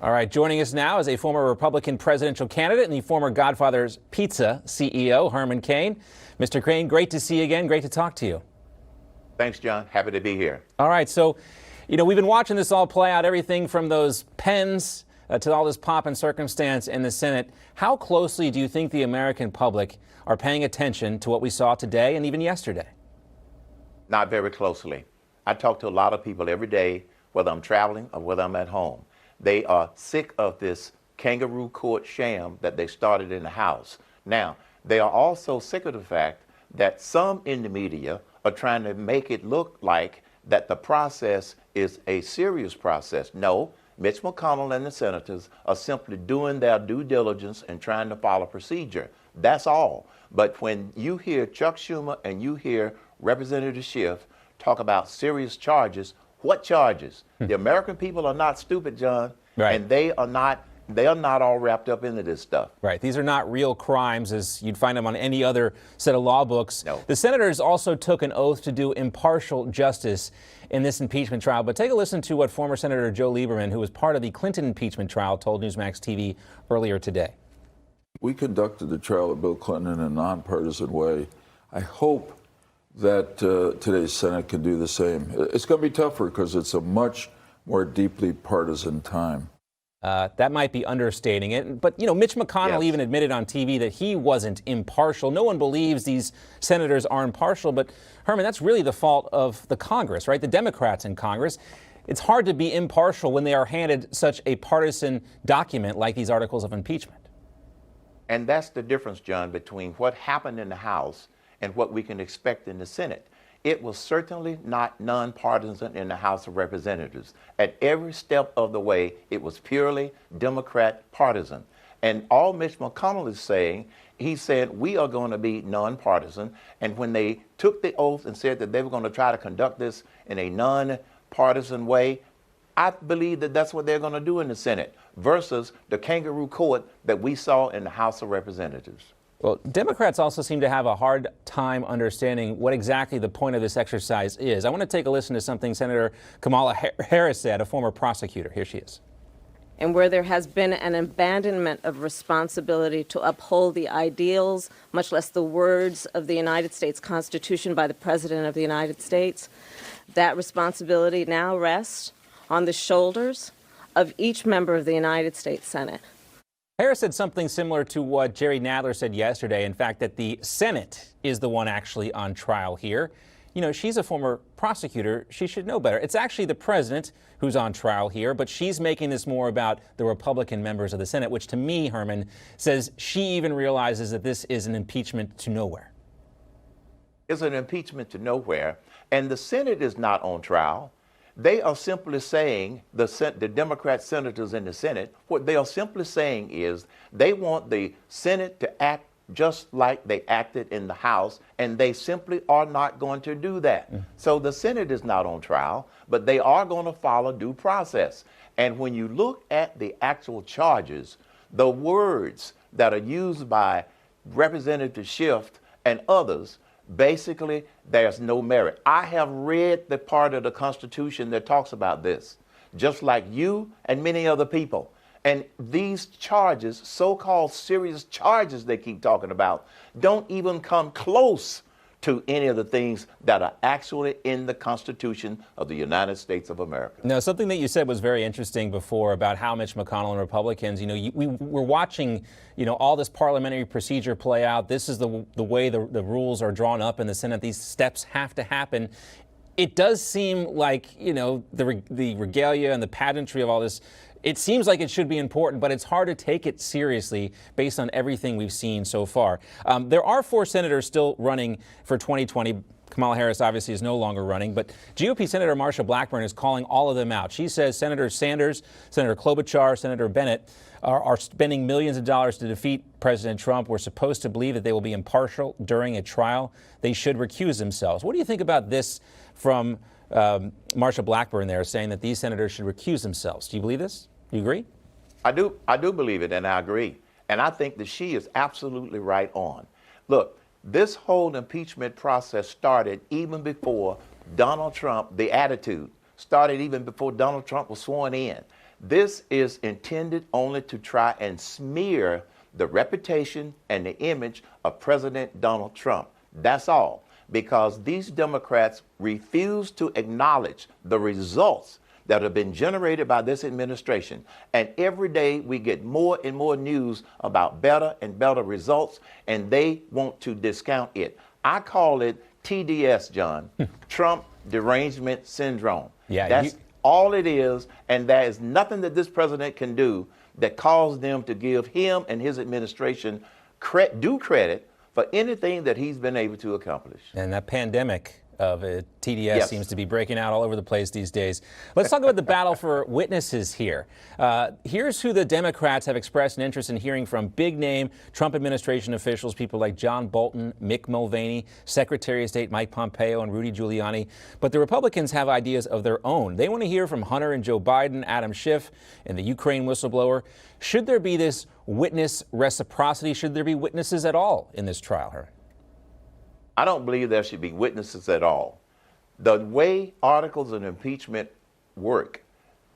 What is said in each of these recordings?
All right, joining us now is a former Republican presidential candidate and the former Godfather's Pizza CEO, Herman Cain. Mr. Cain, great to see you again. Great to talk to you. Thanks, John. Happy to be here. All right, so, we've been watching this all play out, everything from those pens to all this pomp and circumstance in the Senate. How closely do you think the American public are paying attention to what we saw today and even yesterday? Not very closely. I talk to a lot of people every day, whether I'm traveling or whether I'm at home. They are sick of this kangaroo court sham that they started in the House. Now, they are also sick of the fact that some in the media are trying to make it look like that the process is a serious process. No, Mitch McConnell and the senators are simply doing their due diligence and trying to follow procedure. That's all. But when you hear Chuck Schumer and you hear Representative Schiff talk about serious charges, what charges? The American people are not stupid, John, right. And they are not all wrapped up into this stuff. Right. These are not real crimes as you'd find them on any other set of law books. No. The senators also took an oath to do impartial justice in this impeachment trial. But take a listen to what former Senator Joe Lieberman, who was part of the Clinton impeachment trial, told Newsmax TV earlier today. We conducted the trial of Bill Clinton in a nonpartisan way. I hope that today's Senate can do the same. It's going to be tougher because it's a much more deeply partisan time. That might be understating it. But, Mitch McConnell even admitted on TV that he wasn't impartial. No one believes these senators are impartial. But, Herman, that's really the fault of the Congress, right? The Democrats in Congress. It's hard to be impartial when they are handed such a partisan document like these articles of impeachment. And that's the difference, John, between what happened in the House and what we can expect in the Senate. It was certainly not nonpartisan in the House of Representatives. At every step of the way, it was purely Democrat partisan. And all Mitch McConnell is saying, he said, we are going to be nonpartisan. And when they took the oath and said that they were going to try to conduct this in a nonpartisan way, I believe that that's what they're going to do in the Senate versus the kangaroo court that we saw in the House of Representatives. Well, Democrats also seem to have a hard time understanding what exactly the point of this exercise is. I want to take a listen to something Senator Kamala Harris said, a former prosecutor. Here she is. And where there has been an abandonment of responsibility to uphold the ideals, much less the words of the United States Constitution by the President of the United States, that responsibility now rests on the shoulders of each member of the United States Senate. Harris said something similar to what Jerry Nadler said yesterday, in fact, that the Senate is the one actually on trial here. She's a former prosecutor. She should know better. It's actually the president who's on trial here, but she's making this more about the Republican members of the Senate, which to me, Herman, says she even realizes that this is an impeachment to nowhere. It's an impeachment to nowhere, and the Senate is not on trial. They are simply saying, the Democrat senators in the Senate, what they are simply saying is they want the Senate to act just like they acted in the House, and they simply are not going to do that. So the Senate is not on trial, but they are going to follow due process. And when you look at the actual charges, the words that are used by Representative Schiff and others, basically, there's no merit. I have read the part of the Constitution that talks about this, just like you and many other people. And these charges, so-called serious charges they keep talking about, don't even come close to any of the things that are actually in the Constitution of the United States of America. Now, something that you said was very interesting before about how Mitch McConnell and Republicans, we were watching, all this parliamentary procedure play out. This is the way the rules are drawn up in the Senate. These steps have to happen. It does seem like, the regalia and the pageantry of all this, it seems like it should be important, but it's hard to take it seriously based on everything we've seen so far. There are 4 senators still running for 2020. Kamala Harris obviously is no longer running, but GOP Senator Marsha Blackburn is calling all of them out. She says Senator Sanders, Senator Klobuchar, Senator Bennett are spending millions of dollars to defeat President Trump. We're supposed to believe that they will be impartial during a trial. They should recuse themselves. What do you think about this from Marsha Blackburn there, saying that these senators should recuse themselves? Do you believe this? You agree? I do believe it, and I agree. And I think that she is absolutely right on. Look, this whole impeachment process started even before Donald Trump, the attitude started even before Donald Trump was sworn in. This is intended only to try and smear the reputation and the image of President Donald Trump. That's all. Because these Democrats refuse to acknowledge the results that have been generated by this administration. And every day we get more and more news about better and better results, and they want to discount it. I call it TDS, John, Trump Derangement Syndrome. Yeah, that's all it is, and there is nothing that this president can do that caused them to give him and his administration due credit for anything that he's been able to accomplish. And that pandemic of TDS Yes. seems to be breaking out all over the place these days. Let's talk about the battle for witnesses here. Here's who the Democrats have expressed an interest in hearing from: big-name Trump administration officials, people like John Bolton, Mick Mulvaney, Secretary of State Mike Pompeo, and Rudy Giuliani. But the Republicans have ideas of their own. They want to hear from Hunter and Joe Biden, Adam Schiff, and the Ukraine whistleblower. Should there be this witness reciprocity? Should there be witnesses at all in this trial, Herman? I don't believe there should be witnesses at all. The way articles of impeachment work,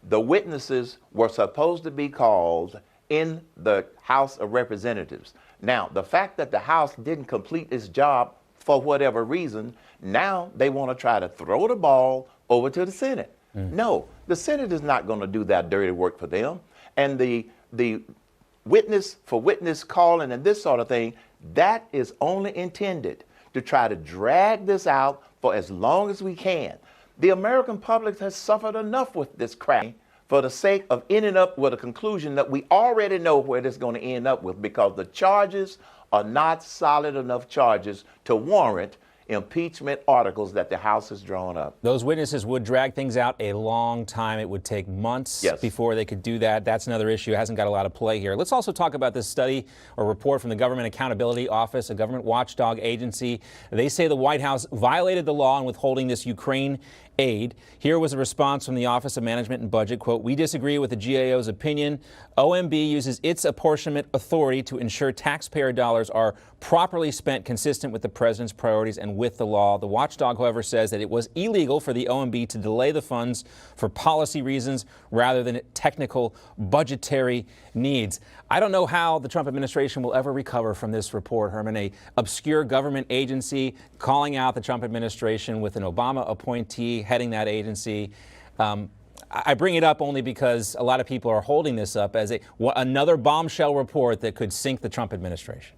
the witnesses were supposed to be called in the House of Representatives. Now, the fact that the House didn't complete its job for whatever reason, now they want to try to throw the ball over to the Senate. No, the Senate is not going to do that dirty work for them. And the witness for witness calling and this sort of thing, that is only intended to try to drag this out for as long as we can. The American public has suffered enough with this crap for the sake of ending up with a conclusion that we already know where this is going to end up with, because the charges are not solid enough charges to warrant impeachment articles that the House has drawn up. Those witnesses would drag things out a long time. It would take months before they could do that. That's another issue. It hasn't got a lot of play here. Let's also talk about this study or report from the Government Accountability Office, a government watchdog agency. They say the White House violated the law in withholding this Ukraine aid. Here was a response from the Office of Management and Budget. Quote, "We disagree with the GAO's opinion. OMB uses its apportionment authority to ensure taxpayer dollars are properly spent consistent with the president's priorities and with the law." The watchdog, however, says that it was illegal for the OMB to delay the funds for policy reasons rather than technical budgetary needs. I don't know how the Trump administration will ever recover from this report, Herman. A obscure government agency calling out the Trump administration with an Obama appointee heading that agency. I bring it up only because a lot of people are holding this up as another bombshell report that could sink the Trump administration.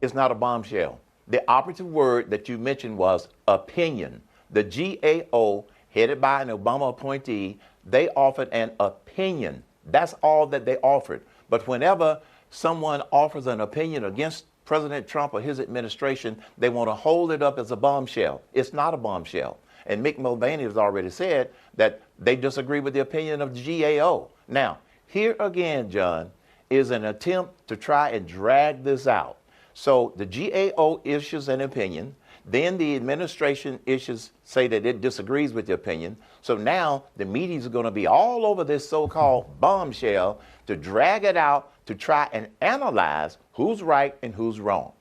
It's not a bombshell. The operative word that you mentioned was opinion. The GAO, headed by an Obama appointee, they offered an opinion. That's all that they offered. But whenever someone offers an opinion against President Trump or his administration, they want to hold it up as a bombshell. It's not a bombshell. And Mick Mulvaney has already said that they disagree with the opinion of the GAO. Now, here again, John, is an attempt to try and drag this out. So the GAO issues an opinion, then the administration say that it disagrees with the opinion. So now the media's are going to be all over this so-called bombshell to drag it out to try and analyze who's right and who's wrong.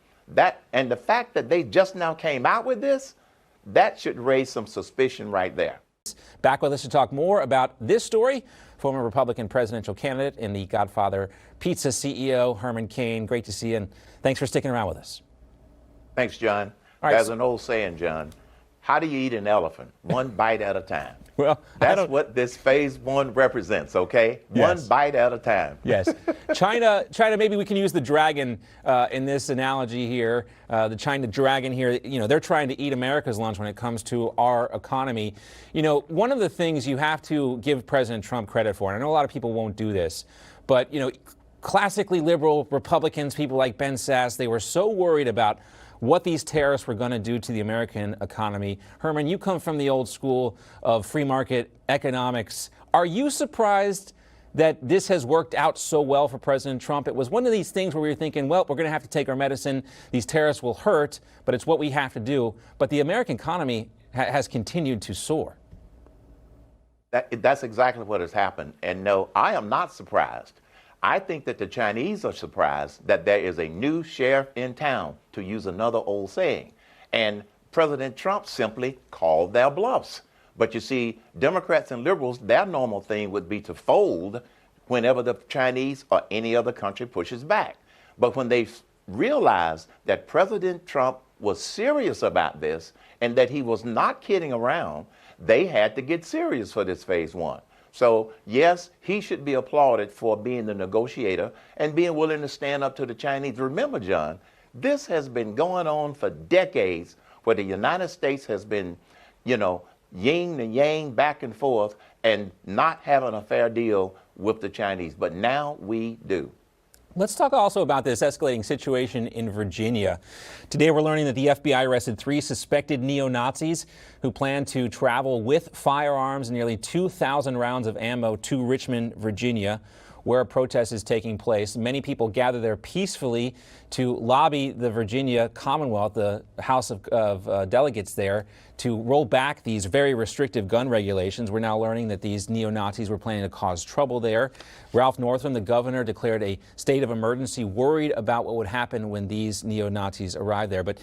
And the fact that they just now came out with this, that should raise some suspicion right there. Back with us to talk more about this story, former Republican presidential candidate and the Godfather Pizza CEO, Herman Cain. Great to see you, and thanks for sticking around with us. Thanks, John. All right, There's an old saying, John. How do you eat an elephant? One bite at a time. Well, that's what this phase one represents, okay? Yes. One bite at a time. Yes. China, maybe we can use the dragon in this analogy here. The China dragon here, they're trying to eat America's lunch when it comes to our economy. One of the things you have to give President Trump credit for, and I know a lot of people won't do this, but, classically liberal Republicans, people like Ben Sasse, they were so worried about what these tariffs were going to do to the American economy. Herman, you come from the old school of free market economics. Are you surprised that this has worked out so well for President Trump? It was one of these things where we were thinking, well, we're going to have to take our medicine. These tariffs will hurt, but it's what we have to do. But the American economy has continued to soar. That's exactly what has happened. And no, I am not surprised. I think that the Chinese are surprised that there is a new sheriff in town, to use another old saying. And President Trump simply called their bluffs. But you see, Democrats and liberals, their normal thing would be to fold whenever the Chinese or any other country pushes back. But when they realized that President Trump was serious about this and that he was not kidding around, they had to get serious for this phase one. So yes, he should be applauded for being the negotiator and being willing to stand up to the Chinese. Remember, John, this has been going on for decades, where the United States has been, yin and yang back and forth and not having a fair deal with the Chinese. But now we do. Let's talk also about this escalating situation in Virginia. Today we're learning that the FBI arrested 3 suspected neo-Nazis who plan to travel with firearms and nearly 2,000 rounds of ammo to Richmond, Virginia, where a protest is taking place. Many people gather there peacefully to lobby the Virginia Commonwealth, the House of Delegates there, to roll back these very restrictive gun regulations. We're now learning that these neo-Nazis were planning to cause trouble there. Ralph Northam, the governor, declared a state of emergency, worried about what would happen when these neo-Nazis arrived there. But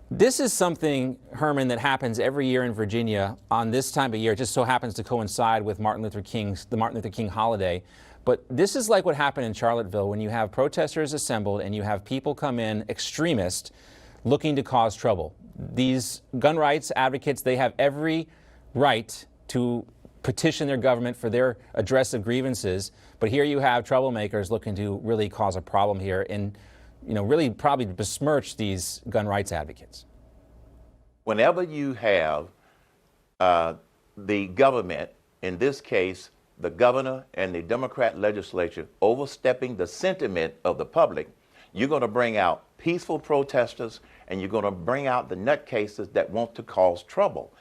this is something, Herman, that happens every year in Virginia on this time of year. It just so happens to coincide with the Martin Luther King holiday. But this is like what happened in Charlottesville when you have protesters assembled and you have people come in, extremists, looking to cause trouble. These gun rights advocates, they have every right to petition their government for their address of grievances. But here you have troublemakers looking to really cause a problem here and, really probably besmirch these gun rights advocates. Whenever you have the government, in this case, the governor and the Democrat legislature overstepping the sentiment of the public, you're going to bring out peaceful protesters and you're going to bring out the nutcases that want to cause trouble.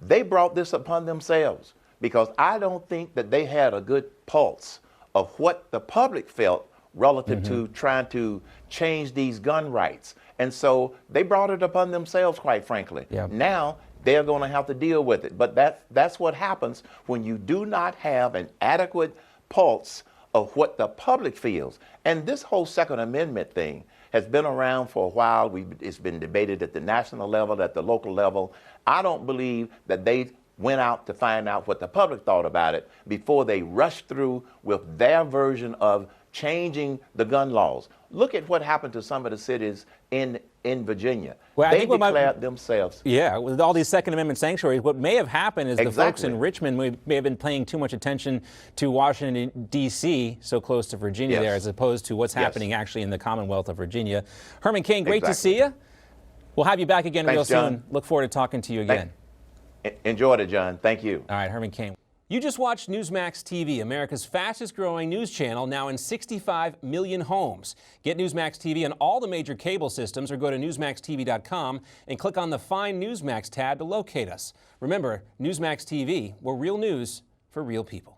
They brought this upon themselves because I don't think that they had a good pulse of what the public felt relative to trying to change these gun rights. And so they brought it upon themselves, quite frankly. Yep. Now they're going to have to deal with it. But that's what happens when you do not have an adequate pulse of what the public feels. And this whole Second Amendment thing has been around for a while. It's been debated at the national level, at the local level. I don't believe that they went out to find out what the public thought about it before they rushed through with their version of changing the gun laws. Look at what happened to some of the cities in Virginia. Well, they declared themselves. Yeah, with all these Second Amendment sanctuaries, what may have happened is the folks in Richmond may have been paying too much attention to Washington, D.C., so close to Virginia there, as opposed to what's happening actually in the Commonwealth of Virginia. Herman Cain, great to see you. We'll have you back again real soon. Look forward to talking to you again. Enjoyed it, John. Thank you. All right, Herman Cain. You just watched Newsmax TV, America's fastest growing news channel, now in 65 million homes. Get Newsmax TV on all the major cable systems or go to newsmaxtv.com and click on the Find Newsmax tab to locate us. Remember, Newsmax TV, we're real news for real people.